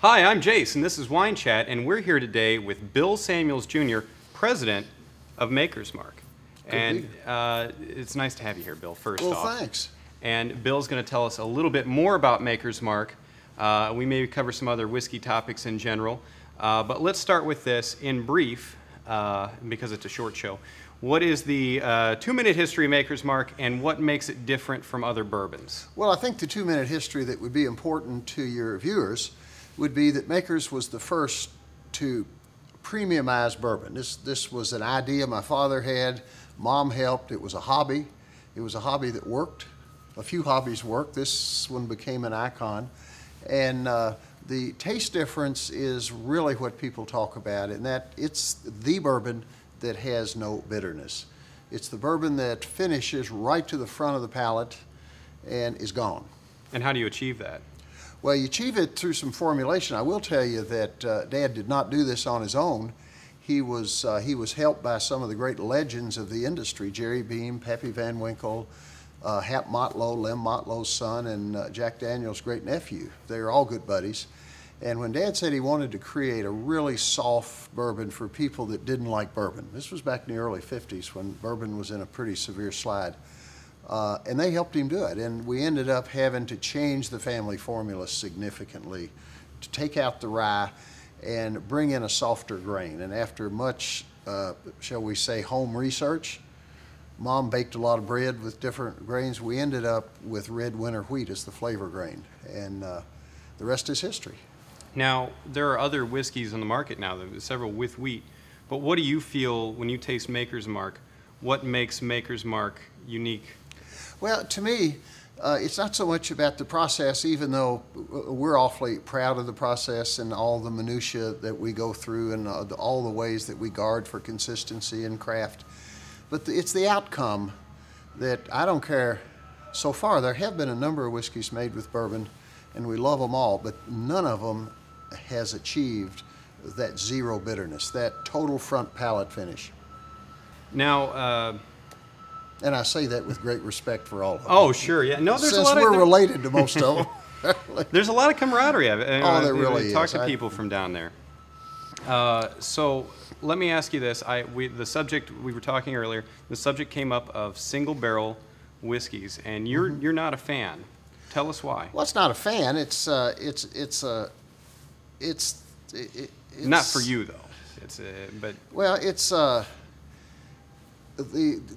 Hi, I'm Jace, and this is Wine Chat, and we're here today with Bill Samuels Jr., President of Maker's Mark. And it's nice to have you here, Bill, first off. Well, thanks. And Bill's going to tell us a little bit more about Maker's Mark. We may cover some other whiskey topics in general, but let's start with this in brief, because it's a short show. What is the 2-minute history of Maker's Mark, and what makes it different from other bourbons? Well, I think the 2-minute history that would be important to your viewers would be that Maker's was the first to premiumize bourbon. This was an idea my father had, Mom helped. It was a hobby. It was a hobby that worked. A few hobbies worked. This one became an icon. And the taste difference is really what people talk about, and that it's the bourbon that has no bitterness. It's the bourbon that finishes right to the front of the palate and is gone. And how do you achieve that? Well, you achieve it through some formulation. I will tell you that Dad did not do this on his own. He was helped by some of the great legends of the industry: Jerry Beam, Pappy Van Winkle, Hap Motlow, Lem Motlow's son, and Jack Daniels' great nephew. They were all good buddies. And when Dad said he wanted to create a really soft bourbon for people that didn't like bourbon, this was back in the early 50s when bourbon was in a pretty severe slide. And they helped him do it. And we ended up having to change the family formula significantly to take out the rye and bring in a softer grain. And after much, shall we say, home research, Mom baked a lot of bread with different grains. We ended up with red winter wheat as the flavor grain. And the rest is history. Now, there are other whiskeys on the market now, several with wheat. But what do you feel when you taste Maker's Mark? What makes Maker's Mark unique? Well, to me, it's not so much about the process, even though we're awfully proud of the process and all the minutiae that we go through and all the ways that we guard for consistency and craft. But it's the outcome that I don't care. So far, there have been a number of whiskeys made with bourbon, and we love them all, but none of them has achieved that zero bitterness, that total front palate finish. Now, and I say that with great respect for all of them. Oh, sure, yeah. No, there's Since a lot we're related to most of them. There's a lot of camaraderie. Oh, there really is. Talk to people from down there. So let me ask you this. The subject, we were talking earlier, the subject came up of single barrel whiskeys, and you're not a fan. Tell us why. Well, it's not a fan. It's not for you though. But well, it's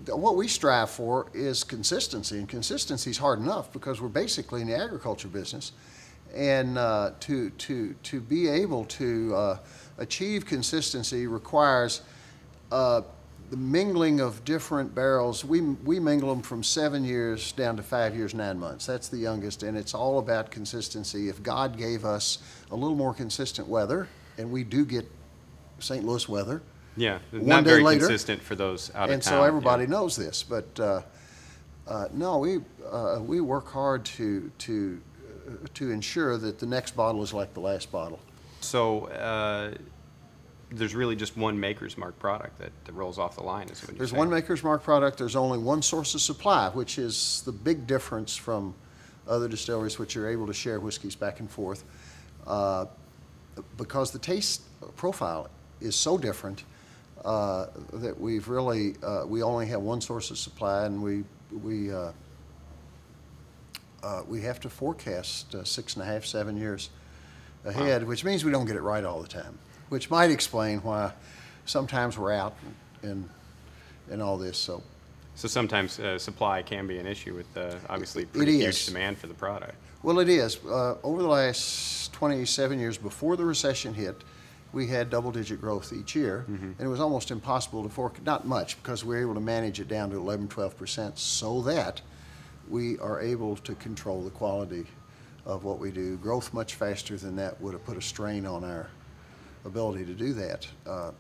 what we strive for is consistency, and consistency is hard enough because we're basically in the agriculture business, and to be able to achieve consistency requires the mingling of different barrels. We mingle them from 7 years down to 5 years, 9 months. That's the youngest, and it's all about consistency. If God gave us a little more consistent weather, and we do get St. Louis weather, yeah, not very consistent for those out of town. And so everybody knows this, but no, we work hard to ensure that the next bottle is like the last bottle. So there's really just one Maker's Mark product that rolls off the line, is what you're saying. There's one Maker's Mark product. There's only one source of supply, which is the big difference from other distilleries, which are able to share whiskeys back and forth, because the taste profile is so different that we've really we only have one source of supply, and we have to forecast 6.5, 7 years ahead, which means we don't get it right all the time, which might explain why sometimes we're out and all this. So sometimes supply can be an issue with obviously pretty huge demand for the product. Well, it is. Over the last 27 years before the recession hit, we had double-digit growth each year, and it was almost impossible to forecast, not much, because we were able to manage it down to 11, 12% so that we are able to control the quality of what we do. Growth much faster than that would have put a strain on our ability to do that. The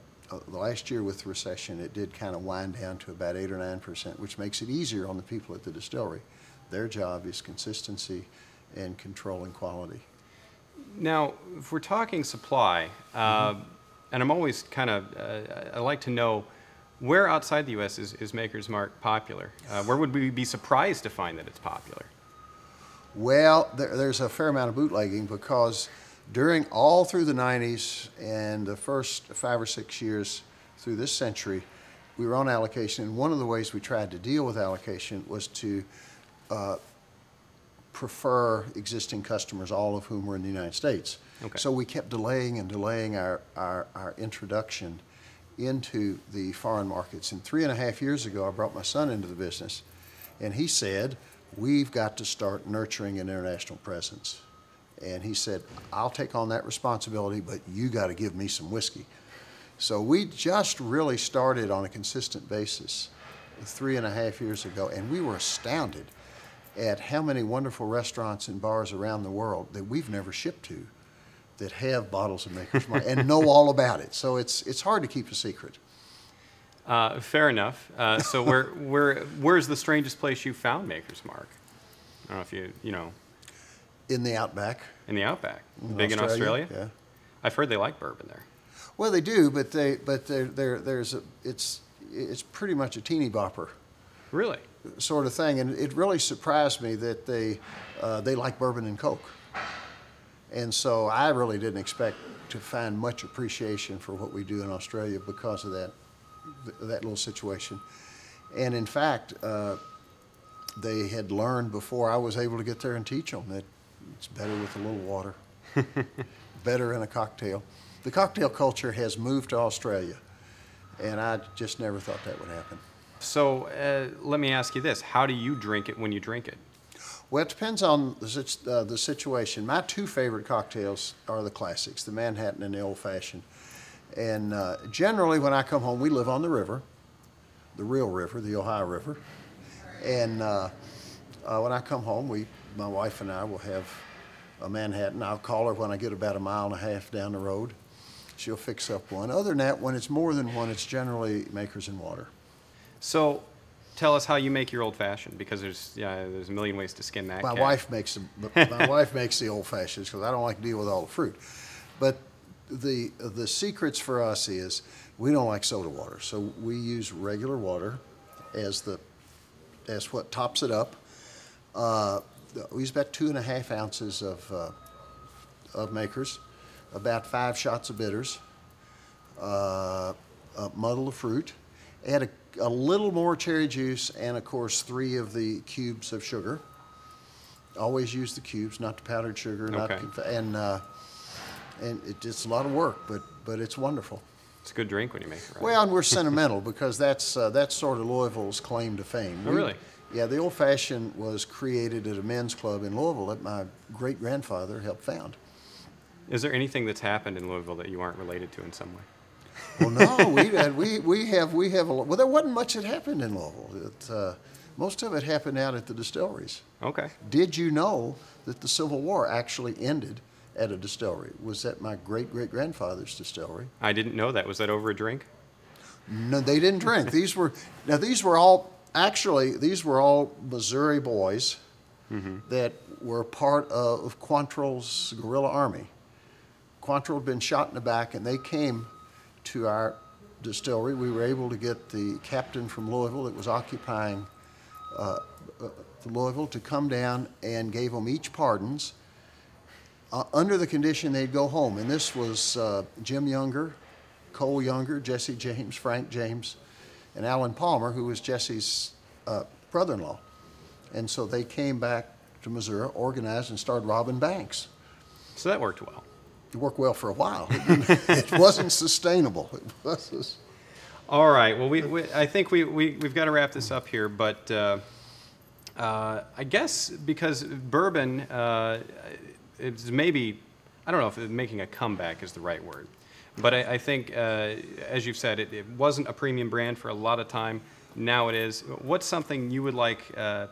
last year with the recession, it did kind of wind down to about 8 or 9%, which makes it easier on the people at the distillery. Their job is consistency and controlling quality. Now, if we're talking supply, and I'm always kind of, I like to know where outside the U.S. is Maker's Mark popular? Where would we be surprised to find that it's popular? Well, there's a fair amount of bootlegging because All through the 90s and the first 5 or 6 years through this century, we were on allocation, and one of the ways we tried to deal with allocation was to prefer existing customers, all of whom were in the United States. Okay. So we kept delaying and delaying our introduction into the foreign markets. And 3.5 years ago, I brought my son into the business, and he said, we've got to start nurturing an international presence. And he said, I'll take on that responsibility, but you got to give me some whiskey. So we just really started on a consistent basis 3.5 years ago, and we were astounded at how many wonderful restaurants and bars around the world that we've never shipped to that have bottles of Maker's Mark and know all about it. So it's hard to keep a secret. Fair enough. So where's the strangest place you found Maker's Mark? I don't know if you know. In the Outback. In the Outback. Big in Australia? Yeah. I've heard they like bourbon there. Well, they do, but it's pretty much a teeny bopper. Really? Sort of thing, and it really surprised me that they like bourbon and Coke. And so I really didn't expect to find much appreciation for what we do in Australia because of that little situation. And in fact, they had learned before I was able to get there and teach them that it's better with a little water, better in a cocktail. The cocktail culture has moved to Australia, and I just never thought that would happen. So let me ask you this. How do you drink it when you drink it? Well, it depends on the situation. My 2 favorite cocktails are the classics, the Manhattan and the Old Fashioned. And generally when I come home, we live on the river, the real river, the Ohio River. And when I come home, my wife and I will have a Manhattan. I'll call her when I get about 1.5 miles down the road. She'll fix up one. Other than that, when it's more than one, it's generally Makers and water. So tell us how you make your Old Fashioned, because there's a million ways to skin that My cat. wife makes the Old Fashions because I don't like to deal with all the fruit. But the secrets for us is we don't like soda water, so we use regular water as what tops it up. We use about 2.5 ounces of Makers, about 5 shots of bitters, muddle the fruit, add a little more cherry juice, and of course 3 of the cubes of sugar. Always use the cubes, not the powdered sugar. Okay. And it's a lot of work, but it's wonderful. It's a good drink when you make it, right? Well, and we're sentimental because that's sort of Louisville's claim to fame. Oh, really? Yeah, the Old Fashioned was created at a men's club in Louisville that my great-grandfather helped found. Is there anything that's happened in Louisville that you aren't related to in some way? Well, no, we have a lot. Well, there wasn't much that happened in Louisville. Most of it happened out at the distilleries. Okay. Did you know that the Civil War actually ended at a distillery? Was at my great-great-grandfather's distillery. I didn't know that. Was that over a drink? No, they didn't drink. These were all Missouri boys that were part of Quantrill's guerrilla army. Quantrill had been shot in the back, and they came to our distillery. We were able to get the captain from Louisville that was occupying Louisville to come down and gave them each pardons under the condition they'd go home. And this was Jim Younger, Cole Younger, Jesse James, Frank James, and Alan Palmer, who was Jesse's brother-in-law. And so they came back to Missouri, organized, and started robbing banks. So that worked well. It worked well for a while. It wasn't sustainable. All right. Well, I think we've got to wrap this up here, but I guess because bourbon is maybe, I don't know if making a comeback is the right word, but I think, as you've said, it wasn't a premium brand for a lot of time. Now it is. What's something you would like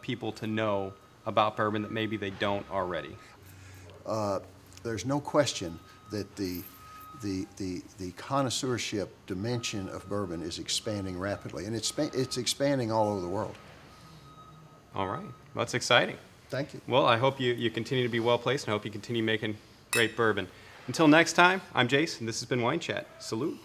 people to know about bourbon that maybe they don't already? There's no question that the connoisseurship dimension of bourbon is expanding rapidly, and it's expanding all over the world. All right. Well, that's exciting. Thank you. Well, I hope you continue to be well placed, and I hope you continue making great bourbon. Until next time, I'm Jason. This has been Wine Chat. Salute.